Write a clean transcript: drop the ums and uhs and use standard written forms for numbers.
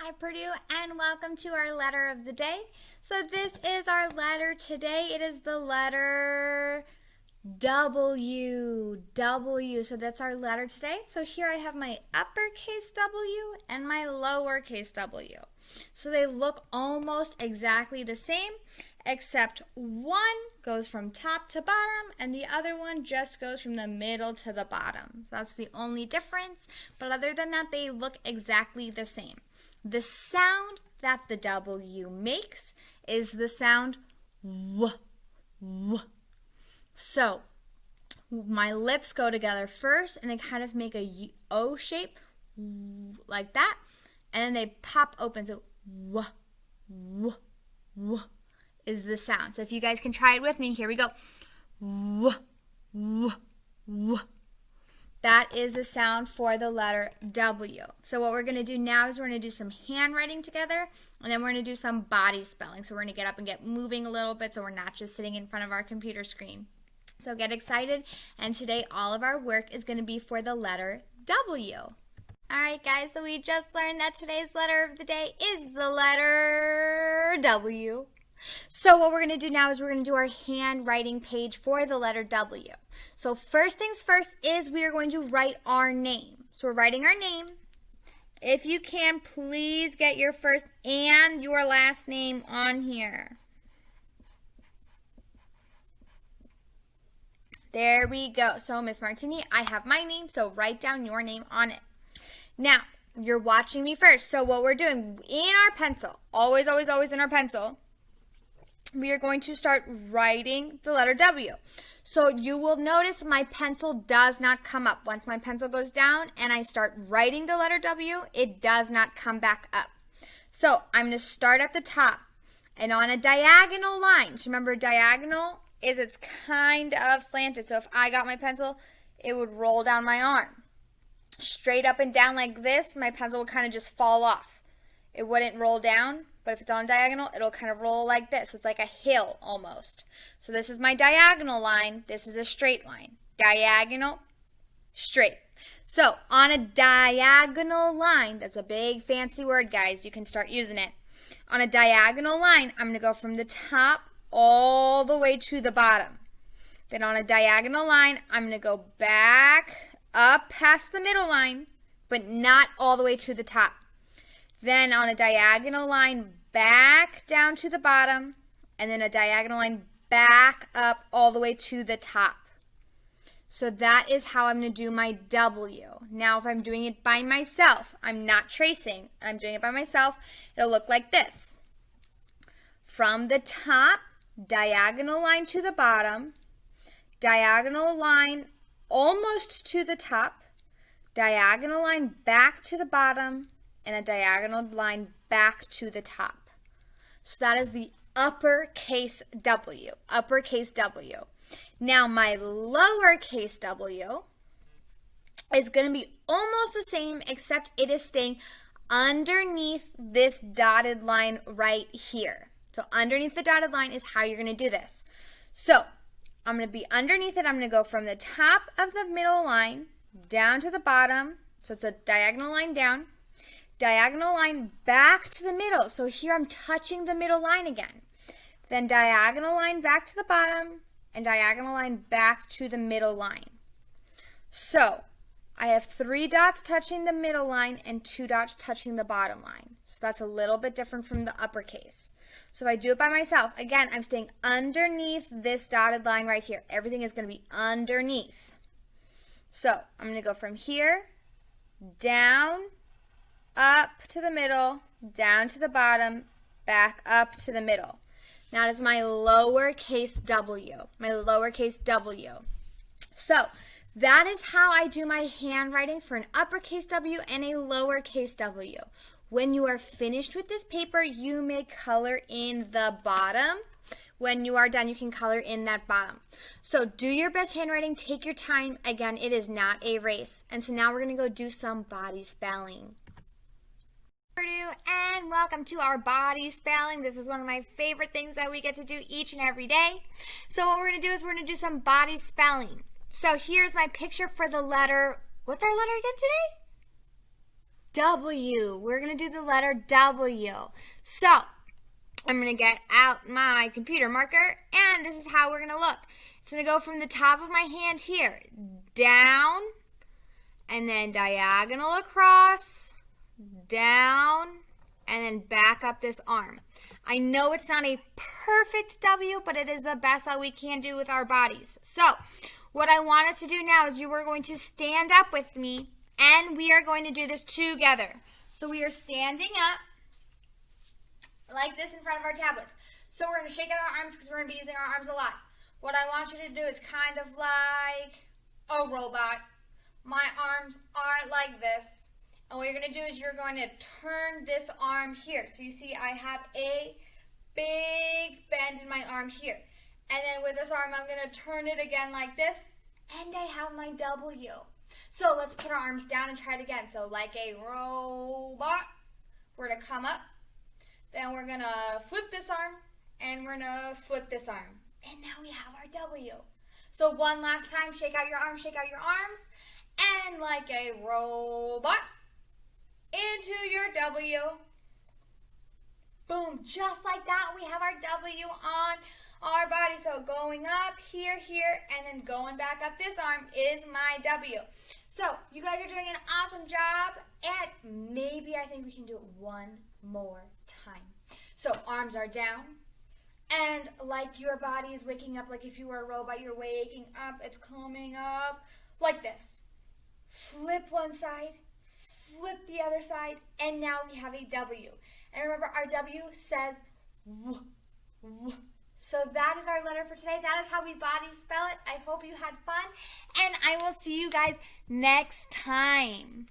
Hi Purdue, and welcome to our letter of the day. So this is our letter today. It is the letter W. So that's our letter today. So here I have my uppercase W and my lowercase w. So they look almost exactly the same, except one goes from top to bottom and the other one just goes from the middle to the bottom. So that's the only difference, but other than that, they look exactly the same. The sound that the W makes is the sound W, W. So my lips go together first and they kind of make a O shape like that, and then they pop open. So W, W, W is the sound. So if you guys can try it with me, here we go. W, W, W. That is the sound for the letter W. So what we're going to do now is we're going to do some handwriting together, and then we're going to do some body spelling. So we're going to get up and get moving a little bit so we're not just sitting in front of our computer screen. So get excited, and today all of our work is going to be for the letter W. Alright guys, so we just learned that today's letter of the day is the letter W. So what we're going to do now is we're going to do our handwriting page for the letter W. So first things first is we are going to write our name. So we're writing our name. If you can, please get your first and your last name on here. There we go. So Miss Martini, I have my name, so write down your name on it. Now, you're watching me first. So what we're doing in our pencil, always in our pencil, we are going to start writing the letter W. So you will notice my pencil does not come up. Once my pencil goes down and I start writing the letter W, it does not come back up. So I'm going to start at the top and on a diagonal line. So remember, diagonal is it's kind of slanted. So if I got my pencil, it would roll down my arm. Straight up and down like this, my pencil would kind of just fall off. It wouldn't roll down. But if it's on diagonal, it'll kind of roll like this. It's like a hill almost. So this is my diagonal line. This is a straight line. Diagonal, straight. So on a diagonal line, that's a big fancy word, guys. You can start using it. On a diagonal line, I'm going to go from the top all the way to the bottom. Then on a diagonal line, I'm going to go back up past the middle line, but not all the way to the top. Then on a diagonal line, back down to the bottom, and then a diagonal line back up all the way to the top. So that is how I'm going to do my W. Now, if I'm doing it by myself, I'm not tracing, I'm doing it by myself, it'll look like this. From the top, diagonal line to the bottom, diagonal line almost to the top, diagonal line back to the bottom, and a diagonal line back to the top. So that is the uppercase W, uppercase W. Now my lowercase w is going to be almost the same, except it is staying underneath this dotted line right here. So underneath the dotted line is how you're going to do this. So I'm going to be underneath it. I'm going to go from the top of the middle line down to the bottom. So it's a diagonal line down. Diagonal line back to the middle. So here I'm touching the middle line again. Then diagonal line back to the bottom and diagonal line back to the middle line. So I have 3 dots touching the middle line and 2 dots touching the bottom line. So that's a little bit different from the uppercase. So if I do it by myself, again, I'm staying underneath this dotted line right here. Everything is going to be underneath. So I'm going to go from here down, up to the middle, down to the bottom, back up to the middle. Now that is my lowercase w, my lowercase w. So that is how I do my handwriting for an uppercase W and a lowercase w. When you are finished with this paper, you may color in the bottom. When you are done, you can color in that bottom. So do your best handwriting, take your time. Again, it is not a race. And so now we're going to go do some body spelling. And welcome to our body spelling. This is one of my favorite things that we get to do each and every day. So what we're going to do is we're going to do some body spelling. So here's my picture for the letter. What's our letter again today? W. We're going to do the letter W. So, I'm going to get out my computer marker, and this is how we're going to look. It's going to go from the top of my hand here, down, and then diagonal across, down, and then back up this arm. I know it's not a perfect W, but it is the best that we can do with our bodies. So, what I want us to do now is you are going to stand up with me, and we are going to do this together. So we are standing up like this in front of our tablets. So we're going to shake out our arms because we're going to be using our arms a lot. What I want you to do is kind of like a robot. My arms aren't like this. And what you're going to do is you're going to turn this arm here. So you see I have a big bend in my arm here. And then with this arm, I'm going to turn it again like this. And I have my W. So let's put our arms down and try it again. So like a robot, we're going to come up. Then we're going to flip this arm. And we're going to flip this arm. And now we have our W. So one last time, shake out your arms, shake out your arms. And like a robot, into your W. Boom, just like that, we have our W on our body. So going up here, and then going back up this arm is my W. So you guys are doing an awesome job, and maybe I think we can do it one more time. So arms are down, and like your body is waking up, like if you were a robot, you're waking up, it's coming up like this. Flip one side, flip the other side, and now we have a W. And remember, our W says W, W. So that is our letter for today. That is how we body spell it. I hope you had fun, and I will see you guys next time.